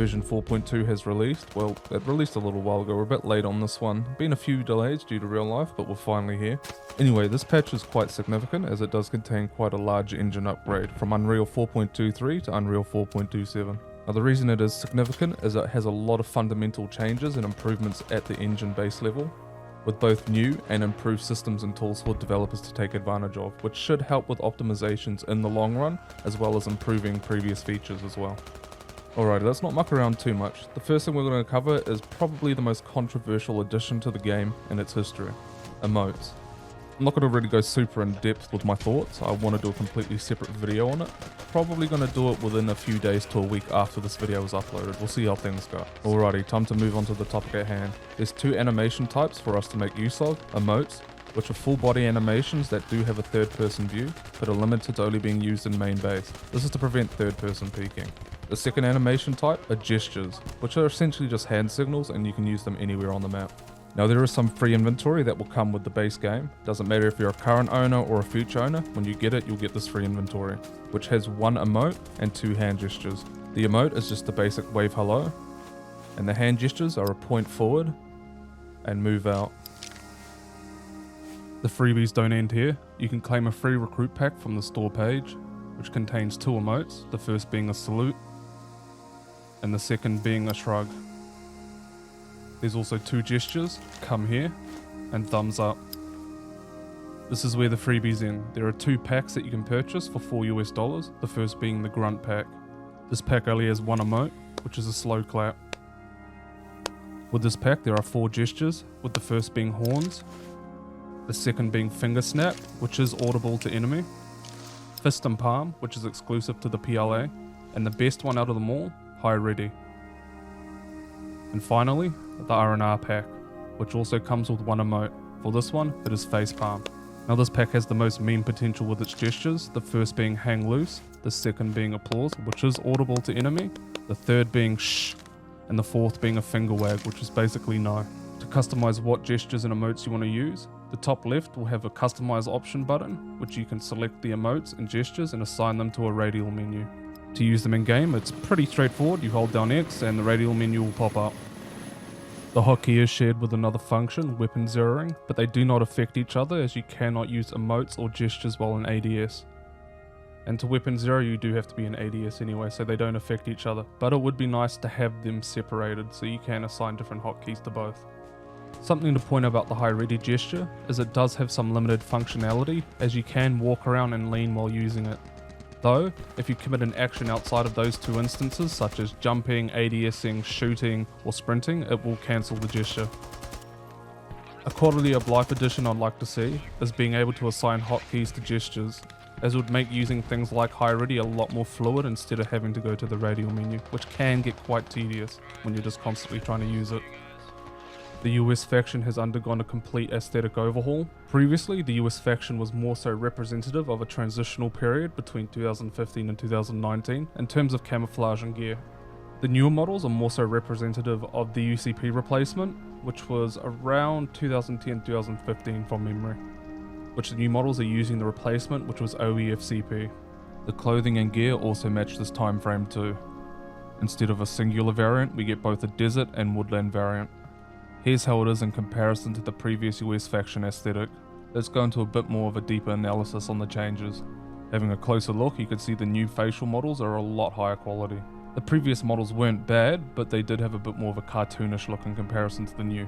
version 4.2 has released. Well, it released a little while ago, we're a bit late on this one. Been a few delays due to real life, but we're finally here. Anyway, this patch is quite significant as it does contain quite a large engine upgrade from Unreal 4.23 to Unreal 4.27. Now the reason it is significant is it has a lot of fundamental changes and improvements at the engine base level, with both new and improved systems and tools for developers to take advantage of, which should help with optimizations in the long run, as well as improving previous features as well. Alrighty, let's not muck around too much. The first thing we're going to cover is probably the most controversial addition to the game in its history: emotes. I'm not going to really go super in depth with my thoughts. I want to do a completely separate video on it. Probably going to do it within a few days to a week after this video is uploaded. We'll see how things go. Alrighty, time to move on to the topic at hand. There's two animation types for us to make use of: emotes, which are full body animations that do have a third person view, but are limited to only being used in main base. This is to prevent third person peeking. The second animation type are gestures, which are essentially just hand signals and you can use them anywhere on the map. Now there is some free inventory that will come with the base game. Doesn't matter if you're a current owner or a future owner, when you get it you'll get this free inventory, which has one emote and two hand gestures. The emote is just the basic wave hello, and the hand gestures are a point forward and move out. The freebies don't end here. You can claim a free recruit pack from the store page, which contains two emotes, the first being a salute and the second being a shrug. There's also two gestures, come here and thumbs up. This is where the freebies end. There are two packs that you can purchase for $4 US, the first being the grunt pack. This pack only has one emote, which is a slow clap. With this pack there are four gestures, with the first being horns, the second being finger snap, which is audible to enemy, fist and palm, which is exclusive to the PLA, and the best one out of them all, high ready. And finally, the R&R pack, which also comes with one emote. For this one, it is face palm. Now this pack has the most meme potential with its gestures, the first being hang loose, the second being applause, which is audible to enemy, the third being shh, and the fourth being a finger wag, which is basically no. To customize what gestures and emotes you want to use, the top left will have a customize option button, which you can select the emotes and gestures and assign them to a radial menu. To use them in game, it's pretty straightforward. You hold down X and the radial menu will pop up. The hotkey is shared with another function, weapon zeroing, but they do not affect each other as you cannot use emotes or gestures while in ADS. And to weapon zero you do have to be in ADS anyway, so they don't affect each other, but it would be nice to have them separated so you can assign different hotkeys to both. Something to point out about the high ready gesture is it does have some limited functionality, as you can walk around and lean while using it. Though, if you commit an action outside of those two instances, such as jumping, ADSing, shooting, or sprinting, it will cancel the gesture. A quality of life addition I'd like to see is being able to assign hotkeys to gestures, as it would make using things like high ready a lot more fluid instead of having to go to the radial menu, which can get quite tedious when you're just constantly trying to use it. The U.S Faction has undergone a complete aesthetic overhaul. Previously, the U.S Faction was more so representative of a transitional period between 2015 and 2019 in terms of camouflage and gear. The newer models are more so representative of the UCP replacement, which was around 2010-2015 from memory, which the new models are using the replacement, which was OEFCP. The clothing and gear also match this time frame too. Instead of a singular variant, we get both a desert and woodland variant. Here's how it is in comparison to the previous U.S Faction aesthetic. Let's go into a bit more of a deeper analysis on the changes. Having a closer look, you can see the new facial models are a lot higher quality. The previous models weren't bad, but they did have a bit more of a cartoonish look in comparison to the new.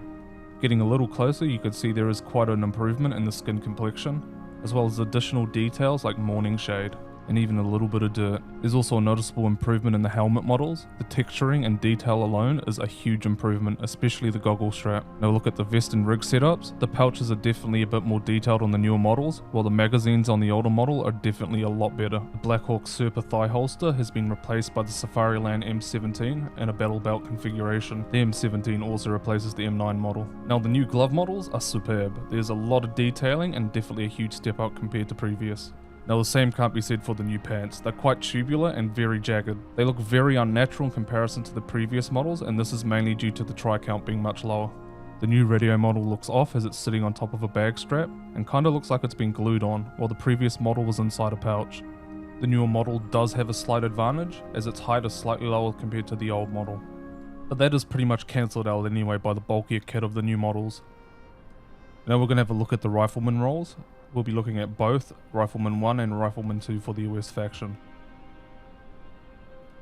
Getting a little closer, you can see there is quite an improvement in the skin complexion, as well as additional details like morning shade, and even a little bit of dirt. There's also a noticeable improvement in the helmet models. The texturing and detail alone is a huge improvement, especially the goggle strap. Now look at the vest and rig setups. The pouches are definitely a bit more detailed on the newer models, while the magazines on the older model are definitely a lot better. The Blackhawk Serpa thigh holster has been replaced by the Safariland M17 in a battle belt configuration. The M17 also replaces the M9 model. Now the new glove models are superb. There's a lot of detailing and definitely a huge step up compared to previous. Now the same can't be said for the new pants. They're quite tubular and very jagged. They look very unnatural in comparison to the previous models, and this is mainly due to the try count being much lower. The new radio model looks off as it's sitting on top of a bag strap and kinda looks like it's been glued on, while the previous model was inside a pouch. The newer model does have a slight advantage, as its height is slightly lower compared to the old model. But that is pretty much cancelled out anyway by the bulkier kit of the new models. Now we're going to have a look at the Rifleman roles. We'll be looking at both Rifleman 1 and Rifleman 2 for the U.S Faction.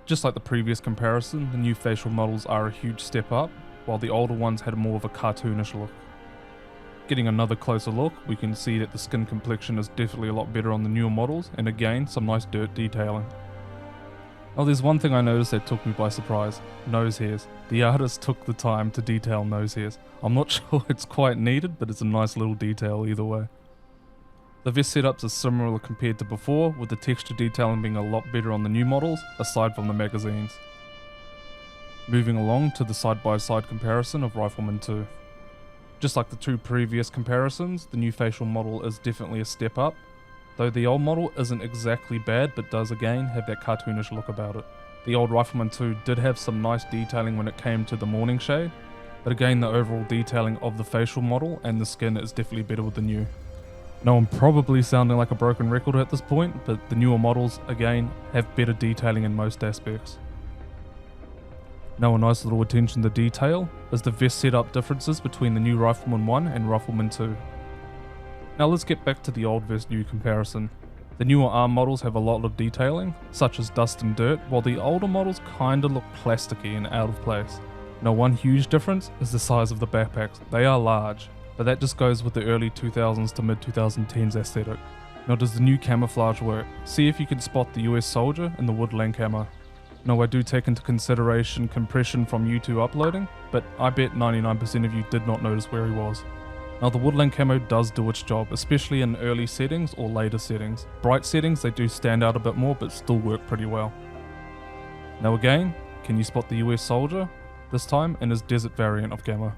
Just like the previous comparison, the new facial models are a huge step up, while the older ones had more of a cartoonish look. Getting another closer look, we can see that the skin complexion is definitely a lot better on the newer models, and again, some nice dirt detailing. Now there's one thing I noticed that took me by surprise: nose hairs. The artist took the time to detail nose hairs. I'm not sure it's quite needed, but it's a nice little detail either way. The vest setups are similar compared to before, with the texture detailing being a lot better on the new models, aside from the magazines. Moving along to the side-by-side comparison of Rifleman 2. Just like the two previous comparisons, the new facial model is definitely a step up, though the old model isn't exactly bad but does again have that cartoonish look about it. The old Rifleman 2 did have some nice detailing when it came to the morning shade, but again the overall detailing of the facial model and the skin is definitely better with the new. Now I'm probably sounding like a broken record at this point, but the newer models again have better detailing in most aspects. Now a nice little attention to detail is the vest setup differences between the new Rifleman 1 and Rifleman 2. Now let's get back to the old vs new comparison. The newer arm models have a lot of detailing, such as dust and dirt, while the older models kinda look plasticky and out of place. Now one huge difference is the size of the backpacks. They are large, but that just goes with the early 2000s to mid 2010s aesthetic. Now does the new camouflage work? See if you can spot the US soldier in the woodland camo. Now I do take into consideration compression from YouTube uploading, but I bet 99% of you did not notice where he was. Now the woodland camo does do its job, especially in early settings or later settings. Bright settings they do stand out a bit more but still work pretty well. Now again, can you spot the US soldier? This time in his desert variant of camo.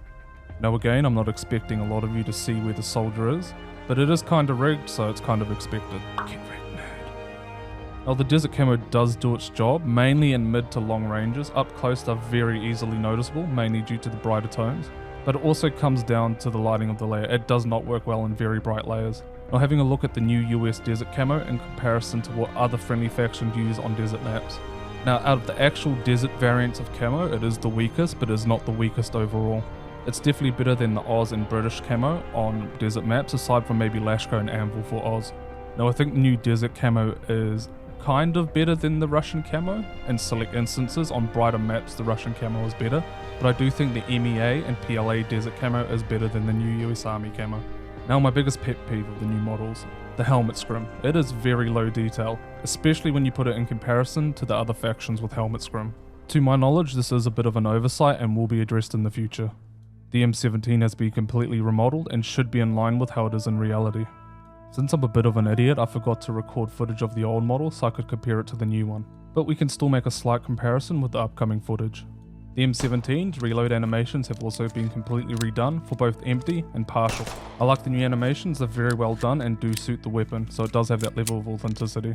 Now again, I'm not expecting a lot of you to see where the soldier is, but it is kinda rigged, so it's kind of expected. Get rigged, nerd. Now the desert camo does do its job, mainly in mid to long ranges. Up close they're very easily noticeable, mainly due to the brighter tones. But it also comes down to the lighting of the layer. It does not work well in very bright layers. Now having a look at the new US desert camo in comparison to what other friendly factions use on desert maps. Now out of the actual desert variants of camo, it is the weakest, but it is not the weakest overall. It's definitely better than the Oz and British camo on desert maps, aside from maybe Lashko and Anvil for Oz. Now I think the new desert camo is kind of better than the Russian camo. In select instances on brighter maps the Russian camo is better, but I do think the MEA and PLA desert camo is better than the new US Army camo. Now my biggest pet peeve of the new models, the helmet scrim. It is very low detail, especially when you put it in comparison to the other factions with helmet scrim. To my knowledge this is a bit of an oversight and will be addressed in the future. The M17 has been completely remodeled and should be in line with how it is in reality. Since I'm a bit of an idiot, I forgot to record footage of the old model so I could compare it to the new one. But we can still make a slight comparison with the upcoming footage. The M17's reload animations have also been completely redone for both empty and partial. I like the new animations, they're very well done and do suit the weapon, so it does have that level of authenticity.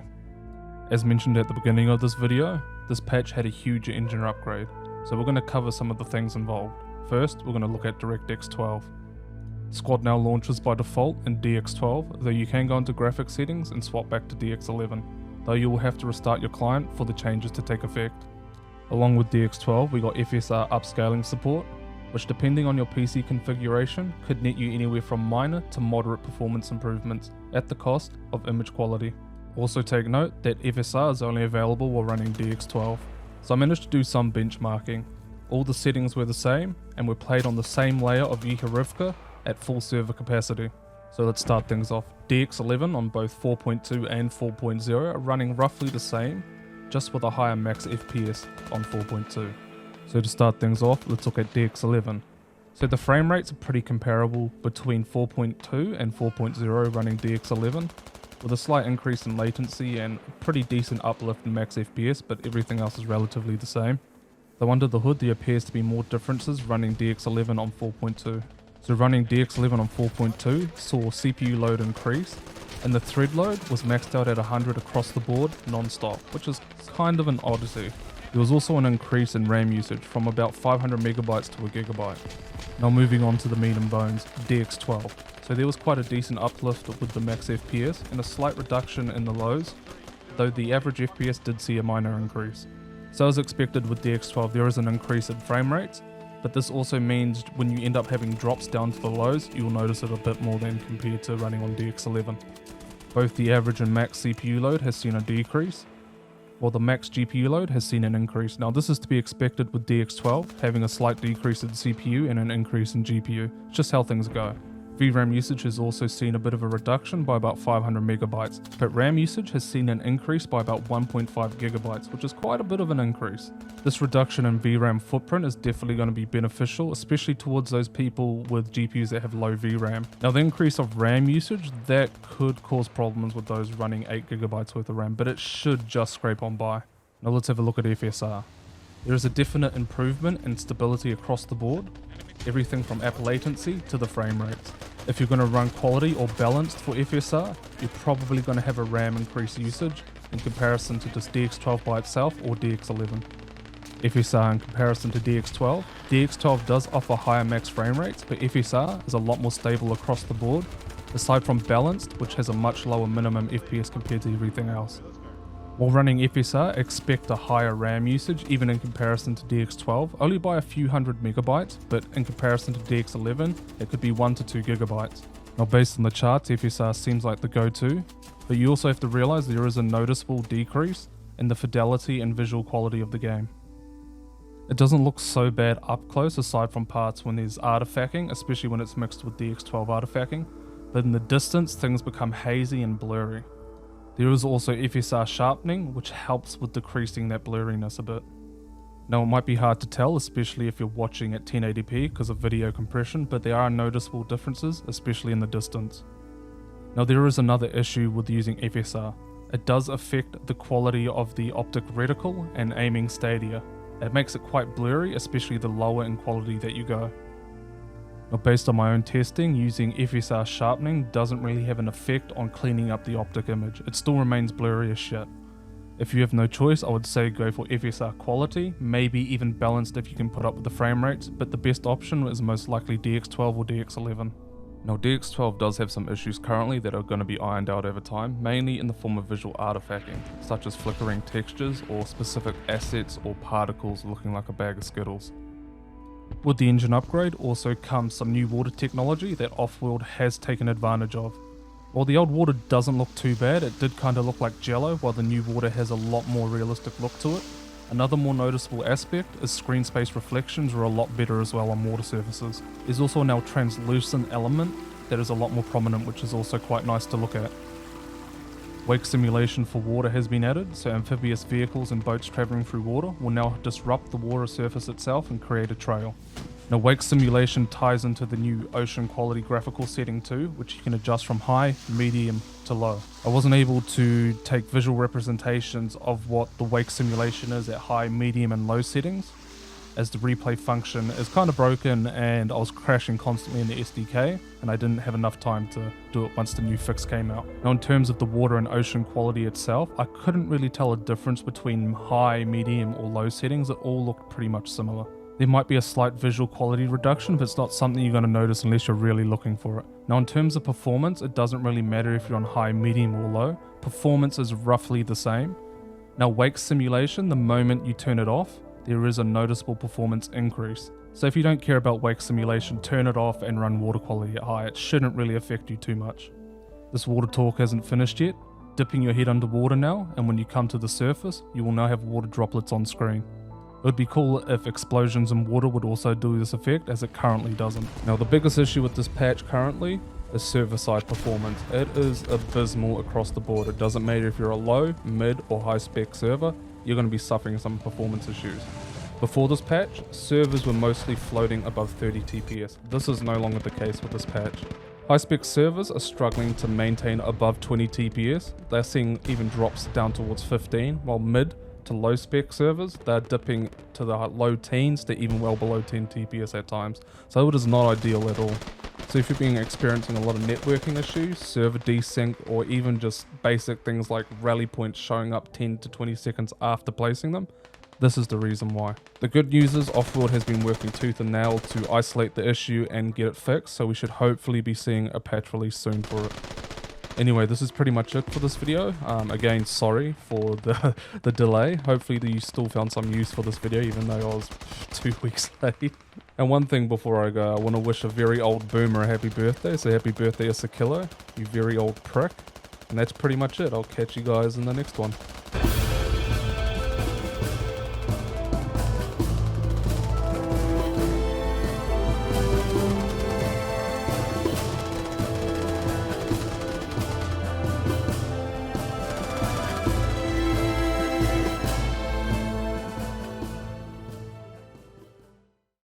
As mentioned at the beginning of this video, this patch had a huge engine upgrade, so we're going to cover some of the things involved. First, we're going to look at DirectX 12. Squad now launches by default in DX12, though you can go into graphics settings and swap back to DX11, though you will have to restart your client for the changes to take effect. Along with DX12, we got FSR upscaling support, which depending on your PC configuration could net you anywhere from minor to moderate performance improvements at the cost of image quality. Also take note that FSR is only available while running DX12, so I managed to do some benchmarking. All the settings were the same and were played on the same layer of Yehorivka at full server capacity. So let's start things off. DX11 on both 4.2 and 4.0 are running roughly the same, just with a higher max FPS on 4.2. So to start things off, let's look at DX11. So the frame rates are pretty comparable between 4.2 and 4.0 running DX11, with a slight increase in latency and a pretty decent uplift in max FPS, but everything else is relatively the same. Though under the hood there appears to be more differences running DX11 on 4.2. So running DX11 on 4.2 saw CPU load increase, and the thread load was maxed out at 100 across the board non-stop, which is kind of an oddity. There was also an increase in RAM usage from about 500 megabytes to a gigabyte. Now moving on to the meat and bones, DX12. So there was quite a decent uplift with the max FPS and a slight reduction in the lows, though the average FPS did see a minor increase. So as expected with DX12 there is an increase in frame rates, but this also means when you end up having drops down to the lows, you'll notice it a bit more than compared to running on DX11. Both the average and max CPU load has seen a decrease, while the max GPU load has seen an increase. Now this is to be expected with DX12, having a slight decrease in CPU and an increase in GPU. It's just how things go. VRAM usage has also seen a bit of a reduction by about 500 megabytes, but RAM usage has seen an increase by about 1.5 gigabytes, which is quite a bit of an increase. This reduction in VRAM footprint is definitely going to be beneficial, especially towards those people with GPUs that have low VRAM. Now the increase of RAM usage, that could cause problems with those running 8 gigabytes worth of RAM, but it should just scrape on by. Now let's have a look at FSR. There is a definite improvement in stability across the board, everything from app latency to the frame rates. If you're going to run quality or balanced for FSR, you're probably going to have a RAM increase usage in comparison to just DX12 by itself or DX11. FSR in comparison to DX12, DX12 does offer higher max frame rates, but FSR is a lot more stable across the board, aside from balanced, which has a much lower minimum FPS compared to everything else. While running FSR, expect a higher RAM usage even in comparison to DX12, only by a few hundred megabytes, but in comparison to DX11, it could be 1 to 2 gigabytes. Now based on the charts, FSR seems like the go-to, but you also have to realize there is a noticeable decrease in the fidelity and visual quality of the game. It doesn't look so bad up close aside from parts when there's artifacting, especially when it's mixed with DX12 artifacting, but in the distance things become hazy and blurry. There is also FSR sharpening, which helps with decreasing that blurriness a bit. Now it might be hard to tell, especially if you're watching at 1080p because of video compression, but there are noticeable differences, especially in the distance. Now there is another issue with using FSR. It does affect the quality of the optic reticle and aiming stadia. It makes it quite blurry, especially the lower in quality that you go. Now based on my own testing, using FSR sharpening doesn't really have an effect on cleaning up the optic image. It still remains blurry as shit. If you have no choice, I would say go for FSR quality, maybe even balanced if you can put up with the frame rates, but the best option is most likely DX12 or DX11. Now DX12 does have some issues currently that are going to be ironed out over time, mainly in the form of visual artifacting, such as flickering textures or specific assets or particles looking like a bag of Skittles. With the engine upgrade also comes some new water technology that Offworld has taken advantage of. While the old water doesn't look too bad, it did kinda look like jello, while the new water has a lot more realistic look to it. Another more noticeable aspect is screen space reflections are a lot better as well on water surfaces. There's also now translucent element that is a lot more prominent, which is also quite nice to look at. Wake simulation for water has been added, so amphibious vehicles and boats travelling through water will now disrupt the water surface itself and create a trail. Now wake simulation ties into the new ocean quality graphical setting too, which you can adjust from high, medium to low. I wasn't able to take visual representations of what the wake simulation is at high, medium and low settings, as the replay function is kind of broken and I was crashing constantly in the SDK and I didn't have enough time to do it once the new fix came out. Now in terms of the water and ocean quality itself, I couldn't really tell a difference between high, medium or low settings. It all looked pretty much similar. There might be a slight visual quality reduction, but it's not something you're going to notice unless you're really looking for it. Now in terms of performance, it doesn't really matter if you're on high, medium or low. Performance is roughly the same. Now wake simulation, the moment you turn it off, there is a noticeable performance increase. So if you don't care about wake simulation, turn it off and run water quality at high. It shouldn't really affect you too much. This water talk hasn't finished yet. Dipping your head underwater now, and when you come to the surface, you will now have water droplets on screen. It would be cool if explosions in water would also do this effect, as it currently doesn't. Now the biggest issue with this patch currently is server-side performance. It is abysmal across the board. It doesn't matter if you're a low, mid or high spec server, you're going to be suffering some performance issues. Before this patch, servers were mostly floating above 30 TPS. This is no longer the case with this patch. High spec servers are struggling to maintain above 20 TPS. They're seeing even drops down towards 15, while mid to low spec servers, they're dipping to the low teens to even well below 10 TPS at times. So it is not ideal at all. So if you're experiencing a lot of networking issues, server desync, or even just basic things like rally points showing up 10 to 20 seconds after placing them, this is the reason why. The good news is Offworld has been working tooth and nail to isolate the issue and get it fixed, so we should hopefully be seeing a patch release soon for it. Anyway, this is pretty much it for this video. Again, sorry for the delay. Hopefully you still found some use for this video, even though I was 2 weeks late. And one thing before I go, I want to wish a very old boomer a happy birthday. So happy birthday, Asakillo, you very old prick. And that's pretty much it. I'll catch you guys in the next one.